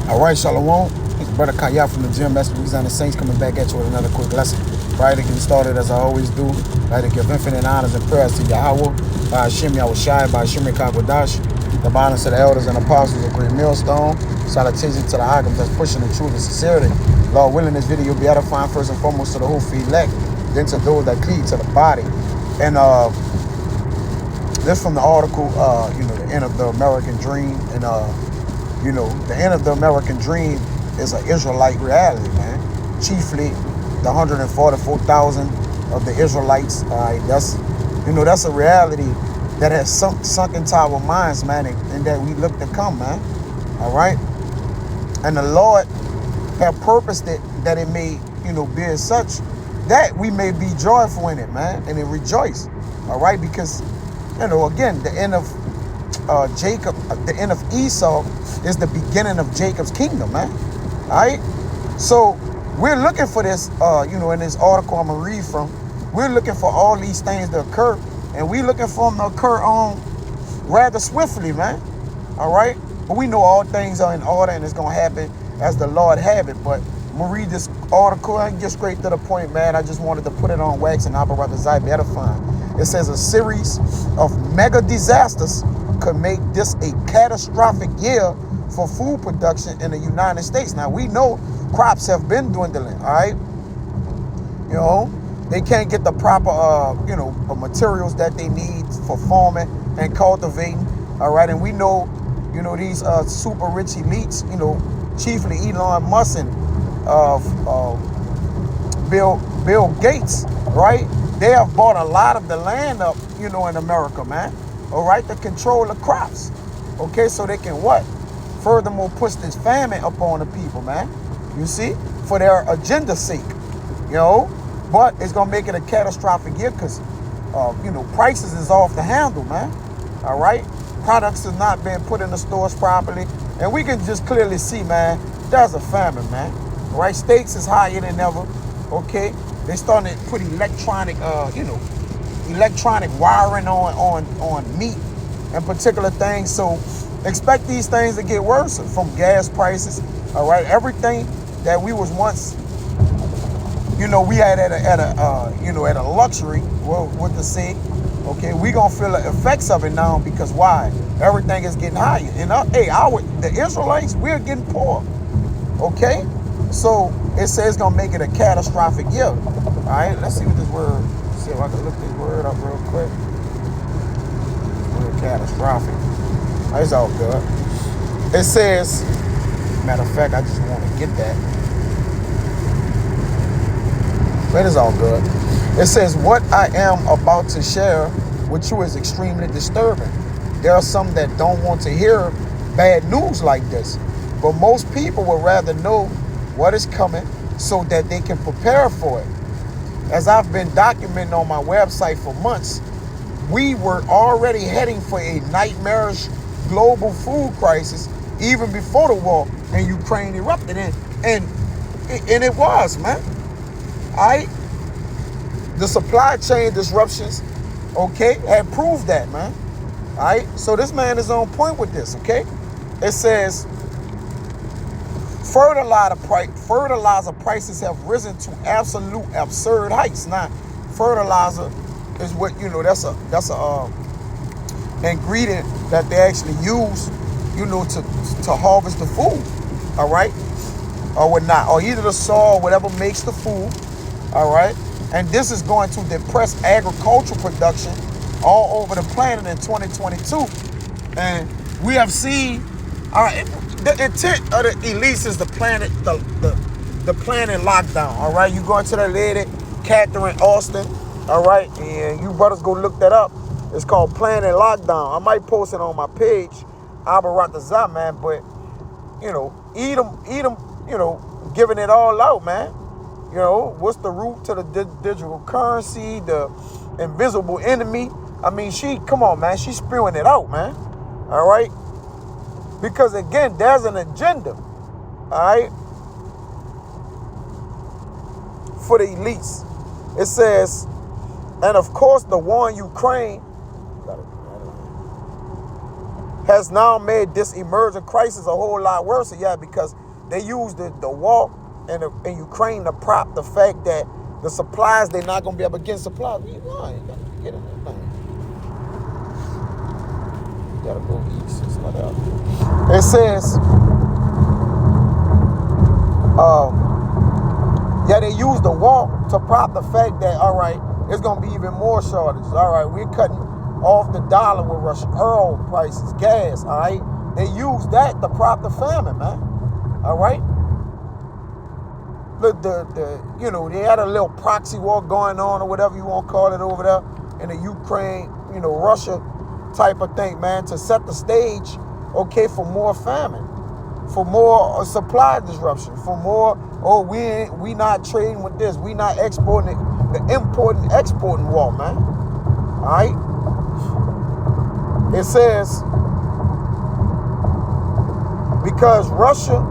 All right, Shalom. It's Brother Kaya from the Gym. That's the reason the Saints coming back at you with another quick lesson. Right, to get started as I always do. Right, to give infinite honors and prayers to Yahweh, by Hashem Yahushai, by Hashem Kakwadash, the bonnets of the elders and apostles of Great Millstone. Salutations to the Agams that's pushing the truth and sincerity. Lord willing, this video will be edifying first and foremost to the whole free elect, then to those that cleave to the body. And this from the article, the end of the American dream. And the end of the American dream is an Israelite reality, man. Chiefly the 144,000 of the Israelites. That's a reality that has sunk into our minds, man, and that we look to come, man. All right. And the Lord have purposed it that it may, be as such that we may be joyful in it, man, and then rejoice. All right, because again, the end of Jacob, the end of Esau is the beginning of Jacob's kingdom, man. All right, so we're looking for this, in this article I'm gonna read from. We're looking for all these things to occur, and we're looking for them to occur rather swiftly, man. All right, but we know all things are in order, and it's gonna happen as the Lord have it. But I'm gonna read this article and get straight to the point, man. I just wanted to put it on wax and Abarat be edifying. It says a series of mega disasters could make this a catastrophic year for food production in the United States. Now, we know crops have been dwindling, all right? They can't get the proper, materials that they need for farming and cultivating, all right? And we know, these super rich elites, chiefly Elon Musk and Bill Gates, right? They have bought a lot of the land up, in America, man. All right, to control the crops. Okay, so they can what? Furthermore, push this famine upon the people, man. You see, for their agenda's sake, But it's gonna make it a catastrophic year because, prices is off the handle, man. All right, products is not being put in the stores properly, and we can just clearly see, man, there's a famine, man. All right, steaks is higher than ever. Okay. They starting to put electronic wiring on meat and particular things. So expect these things to get worse from gas prices. All right, everything that we was once, we had at a luxury. Well, what to say? Okay, we gonna feel the effects of it now because why? Everything is getting higher. And the Israelites, we're getting poor. Okay, so it says it's gonna make it a catastrophic year. All right, let's see what this word. See if I can look this word up real quick. Word catastrophic. It's all good. It says, matter of fact, I just want to get that. But it's all good. It says, what I am about to share with you is extremely disturbing. There are some that don't want to hear bad news like this, but most people would rather know what is coming so that they can prepare for it. As I've been documenting on my website for months, we were already heading for a nightmarish global food crisis even before the war in Ukraine erupted. And it was, man. All right? The supply chain disruptions, okay, had proved that, man. All right? So this man is on point with this, okay? It says, fertilizer prices have risen to absolute absurd heights. Now, fertilizer is what that's a ingredient that they actually use, to harvest the food. All right, or whatnot, or either the soil, whatever makes the food. All right, and this is going to depress agricultural production all over the planet in 2022, and we have seen. All right. The intent of the elites is the planet lockdown. All right, you go into that lady, Catherine Austin. All right, and you brothers go look that up. It's called Planet Lockdown. I might post it on my page, Abarat, man. But eat them, giving it all out, man. What's the root to the digital currency, the invisible enemy? I mean, come on, man, she's spewing it out, man. All right. Because again, there's an agenda, all right, for the elites. It says, and of course, the war in Ukraine has now made this emerging crisis a whole lot worse. Yeah, because they use the war in Ukraine to prop the fact that the supplies, they're not going to be able to get supplies. You gotta get in that thing. You gotta go east. It's whatever. It says, yeah, they use the war to prop the fact that, all right, it's going to be even more shortages. All right, we're cutting off the dollar with Russia, oil prices, gas, all right? They use that to prop the famine, man, all right? Look, they had a little proxy war going on or whatever you want to call it over there in the Ukraine, Russia type of thing, man, to set the stage, okay, for more famine, for more supply disruption, for more, we not trading with this, we not exporting it, the importing, exporting war, man, all right? It says, because Russia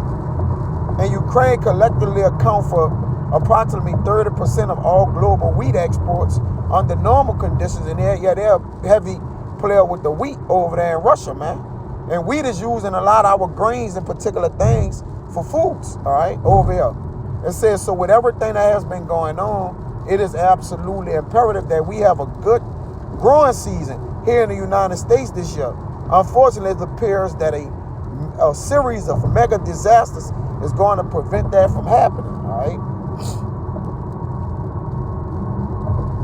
and Ukraine collectively account for approximately 30% of all global wheat exports under normal conditions, and they're a heavy player with the wheat over there in Russia, man. And wheat is used in a lot of our grains and particular things for foods, all right, over here. It says, so with everything that has been going on, it is absolutely imperative that we have a good growing season here in the United States this year. Unfortunately, it appears that a series of mega disasters is going to prevent that from happening, all right?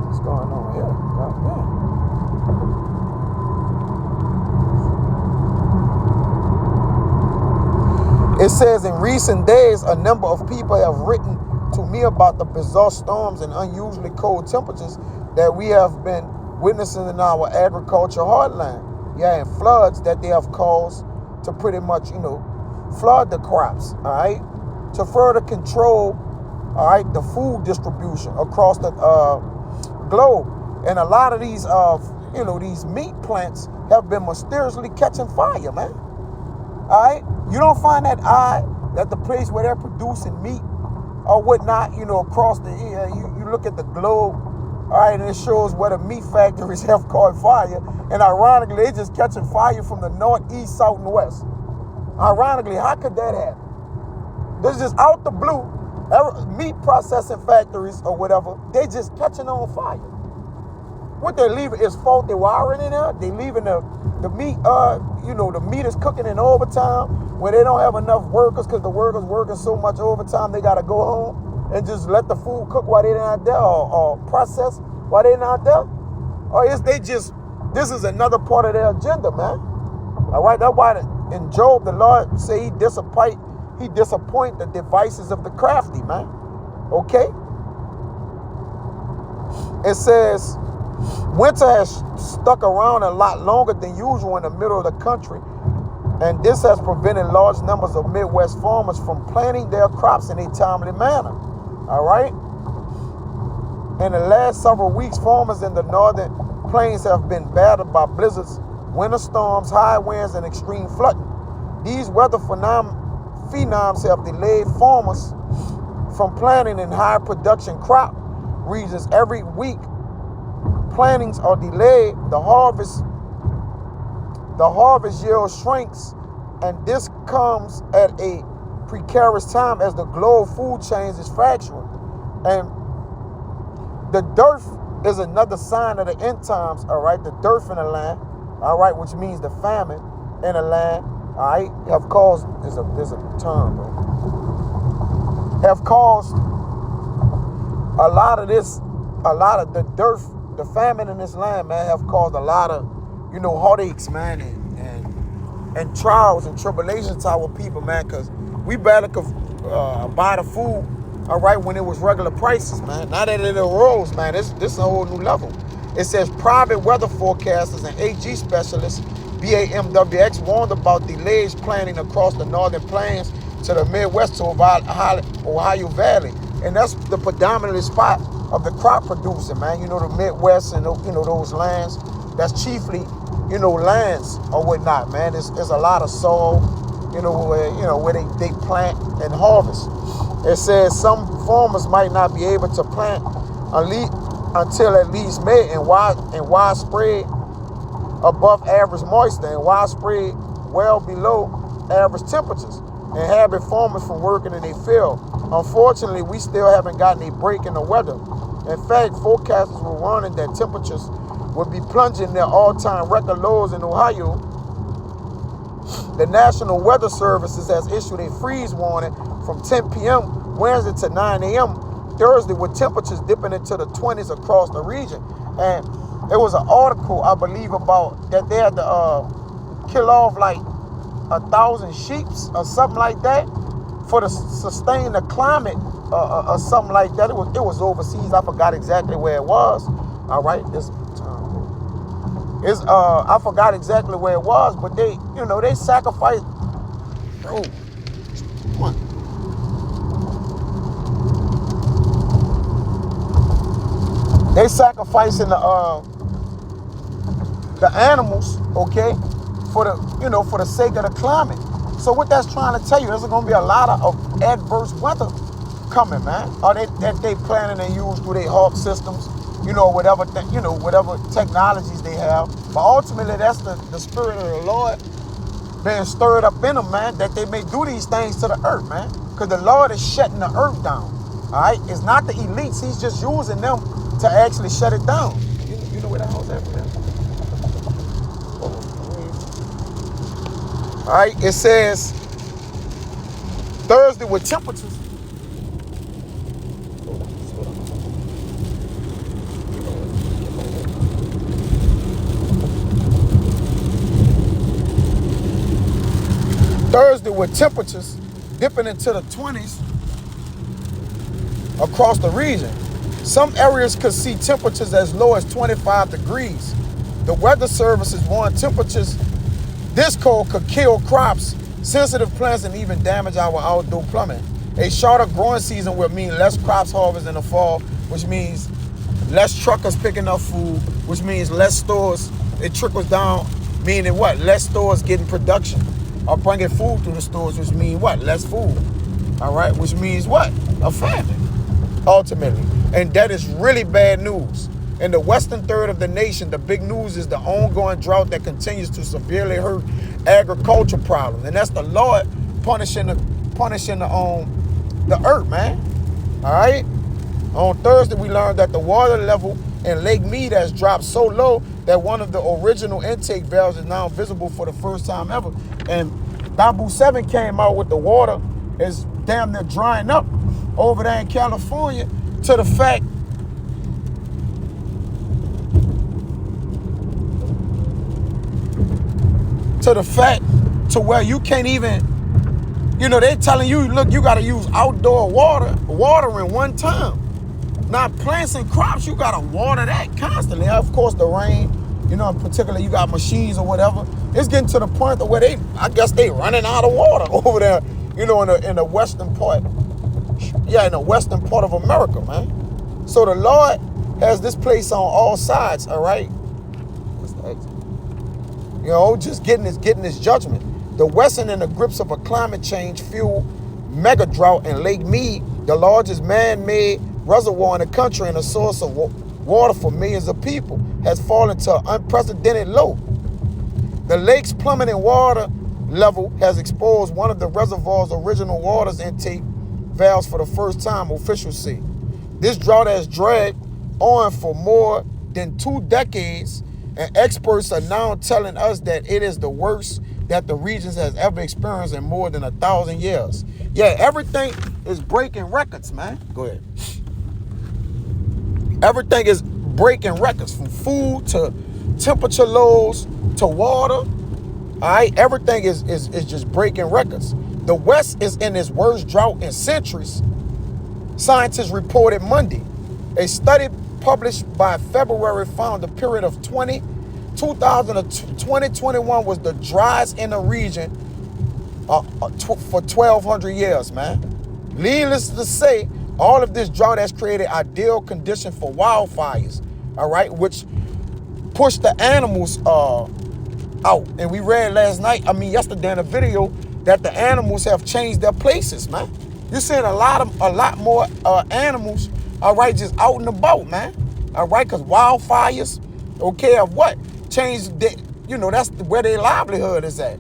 What's going on here? God damn. It says, in recent days, a number of people have written to me about the bizarre storms and unusually cold temperatures that we have been witnessing in our agriculture heartland. Yeah, and floods that they have caused to pretty much, flood the crops, all right? To further control, all right, the food distribution across the globe. And a lot of these, these meat plants have been mysteriously catching fire, man. All right? You don't find that the place where they're producing meat or whatnot, across the, you look at the globe, all right, and it shows where the meat factories have caught fire. And ironically, they're just catching fire from the north, east, south, and west. Ironically, how could that happen? This is just out the blue. Meat processing factories or whatever, they just catching on fire. What they're leaving is faulty wiring in there. They leaving the meat, the meat is cooking in overtime where they don't have enough workers because the workers working so much overtime they got to go home and just let the food cook while they're not there or process while they're not there. Or this is another part of their agenda, man. All right, that's why in Job, the Lord say he disappoint the devices of the crafty, man. Okay? It says, winter has stuck around a lot longer than usual in the middle of the country, and this has prevented large numbers of Midwest farmers from planting their crops in a timely manner. All right? In the last several weeks, farmers in the northern plains have been battered by blizzards, winter storms, high winds, and extreme flooding. These weather phenoms have delayed farmers from planting in high production crop regions. Every week, plantings are delayed. The harvest yield shrinks, and this comes at a precarious time as the global food chain is fracturing. And the dearth is another sign of the end times, all right? The dearth in the land, all right, which means the famine in the land, all right, have caused, there's a term, bro, have caused a lot of the dearth, the famine in this land, man, have caused a lot of, heartaches, man, and trials and tribulations to our people, man, because we barely could buy the food, all right, when it was regular prices, man. Now that it rose, man, this is a whole new level. It says private weather forecasters and AG specialists, BAMWX, warned about delays planting across the northern plains to the Midwest to Ohio Valley. And that's the predominant spot of the crop producing, man. The Midwest and, those lands, that's chiefly, lands or whatnot, man. There's a lot of soil, where they plant and harvest. It says some farmers might not be able to plant until at least May, and widespread above average moisture and widespread well below average temperatures, inhibit farmers from working in their field. Unfortunately, we still haven't gotten a break in the weather. In fact, forecasters were warning that temperatures would be plunging their all-time record lows in Ohio. The National Weather Service has issued a freeze warning from 10 p.m. Wednesday to 9 a.m. Thursday, with temperatures dipping into the 20s across the region. And there was an article, I believe, about that they had to kill off like 1,000 sheep or something like that for to sustain the climate or something like that. It was overseas. I forgot exactly where it was. All right, I forgot exactly where it was, but they sacrificed. Oh, come on. They sacrificing the animals, okay, for the sake of the climate. So what that's trying to tell you, there's going to be a lot of adverse weather coming, man. Or that they planning to use through their hawk systems, whatever technologies they have. But ultimately, that's the spirit of the Lord being stirred up in them, man, that they may do these things to the earth, man. Because the Lord is shutting the earth down, all right? It's not the elites. He's just using them to actually shut it down. You know where the hell's at, man? All right, it says Thursday with temperatures. Thursday with temperatures dipping into the 20s across the region. Some areas could see temperatures as low as 25 degrees. The Weather Services warn temperatures this cold could kill crops, sensitive plants, and even damage our outdoor plumbing. A shorter growing season will mean less crops harvest in the fall, which means less truckers picking up food, which means less stores. It trickles down, meaning what? Less stores getting production or bringing food through the stores, which means what? Less food. All right, which means what? A famine, ultimately. And that is really bad news. In the western third of the nation, the big news is the ongoing drought that continues to severely hurt agriculture problems. And that's the Lord punishing the earth, man. All right? On Thursday, we learned that the water level in Lake Mead has dropped so low that one of the original intake valves is now visible for the first time ever. And Bamboo 7 came out with the water is damn near drying up over there in California to the fact to where you can't even, they're telling you, look, you got to use outdoor watering one time. Now, plants and crops, you got to water that constantly. Of course, the rain, in particular, you got machines or whatever. It's getting to the point where they running out of water over there, in the western part. Yeah, in the western part of America, man. So the Lord has this place on all sides, all right? What's the exit? Just getting his judgment. The Western in the grips of a climate change fueled mega drought in Lake Mead, the largest man-made reservoir in the country and a source of water for millions of people, has fallen to an unprecedented low. The lake's plummeting water level has exposed one of the reservoir's original water intake valves for the first time, officials say. This drought has dragged on for more than 2 decades, and experts are now telling us that it is the worst that the region has ever experienced in more than 1,000 years. Yeah, everything is breaking records, man. Go ahead. Everything is breaking records, from food to temperature lows to water. All right, everything is just breaking records. The West is in its worst drought in centuries, scientists reported Monday. A study published by February found the period of 2000 to 2021 was the driest in the region for 1,200 years, man. Needless to say, all of this drought has created ideal conditions for wildfires, all right, which push the animals out. And we read yesterday in a video that the animals have changed their places, man. You're seeing a lot more animals, all right, just out and about, man. All right, because wildfires, okay, of what? Change, that's where their livelihood is at.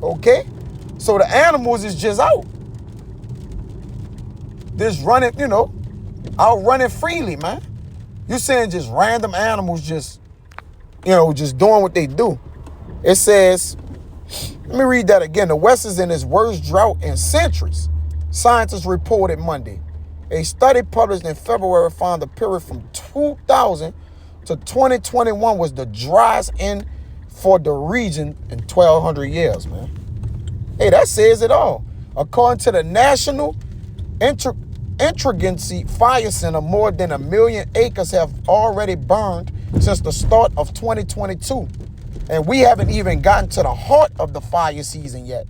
Okay? So the animals is just out. Just running, out running freely, man. You're saying just random animals just doing what they do. It says, let me read that again. The West is in its worst drought in centuries, scientists reported Monday. A study published in February found the period from 2000 to 2021 was the driest in for the region in 1,200 years, man. Hey, that says it all. According to the National Interagency Fire Center, more than 1 million acres have already burned since the start of 2022. And we haven't even gotten to the heart of the fire season yet.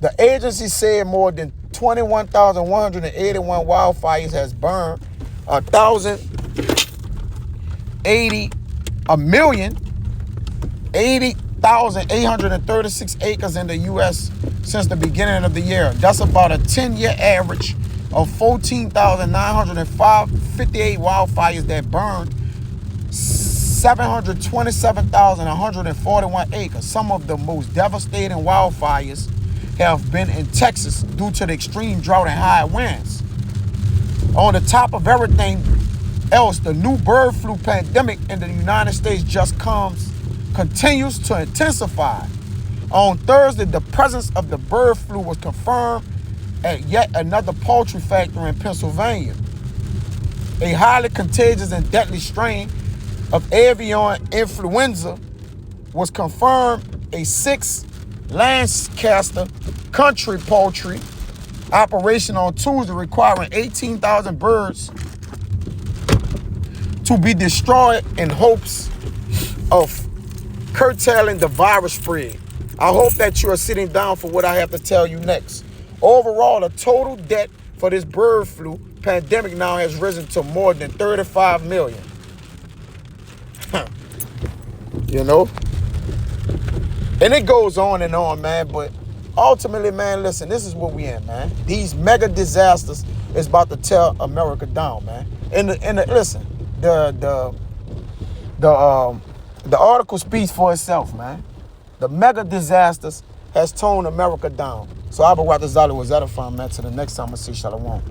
The agency said more than 21,181 wildfires has burned 1,080,836 acres in the U.S. since the beginning of the year. That's about a 10-year average of 14,958 wildfires that burned 727,141 acres. Some of the most devastating wildfires have been in Texas due to the extreme drought and high winds. On the top of everything else, the new bird flu pandemic in the United States just continues to intensify. On Thursday, the presence of the bird flu was confirmed at yet another poultry factory in Pennsylvania. A highly contagious and deadly strain of avian influenza was confirmed. A 6 Lancaster country poultry operation on Tuesday, requiring 18,000 birds to be destroyed in hopes of curtailing the virus spread. I hope that you are sitting down for what I have to tell you next. Overall, the total debt for this bird flu pandemic now has risen to more than 35 million. And it goes on and on, man. But ultimately, man, listen, this is what we in, man. These mega disasters is about to tear America down, man. Listen, the article speaks for itself, man. The mega disasters has torn America down. So Abba Watazali was edifying, man. Till the next time I see Shalom.